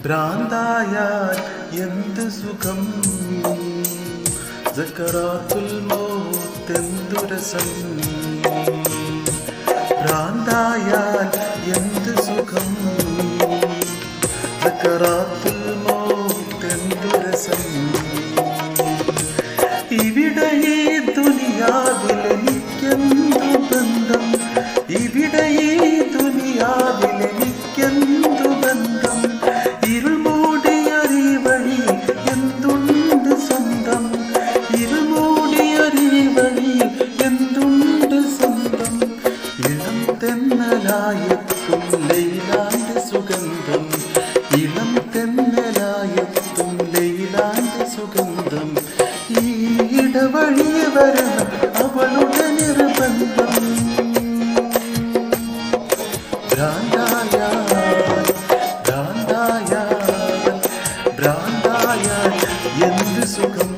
ഭ്രാന്തായാൽ എന്ത് സുഖം, സക്കറാത്തുൽ മൗത്ത് എന്തു രസം. ഭ്രാന്തായാൽ എന്ത് സുഖം, സക്കറാത്തുൽ മൗത്ത് എന്തു രസം. ഇവിടെ ഈ ദുനിയാവിൽ എനിക്കെന്തു ബന്ധം, ഇവിടെ ഈ ദുനിയാവിൽ എനിക്കെന്തു ബന്ധം. ഇരുൾ മൂടിയൊരു വഴി എന്തുണ്ട് സ്വന്തം, ഇരുൾ മൂടിയൊരു വഴി എന്തുണ്ട് സ്വന്തം. ഇളം തെന്നലായെത്തും ലൈലാന്റെ സുഗന്ധം, ഇളം തെന്നലായെത്തും ലൈലാന്റെ സുഗന്ധം. ഈ ഇടവഴിയെ വരണം അവളുടെ നിർബന്ധം. ഭ്രാന്തായാൽ ഭ്രാന്തായാൽ ഭ്രാന്തായാൽ എന്ത് സുഖം.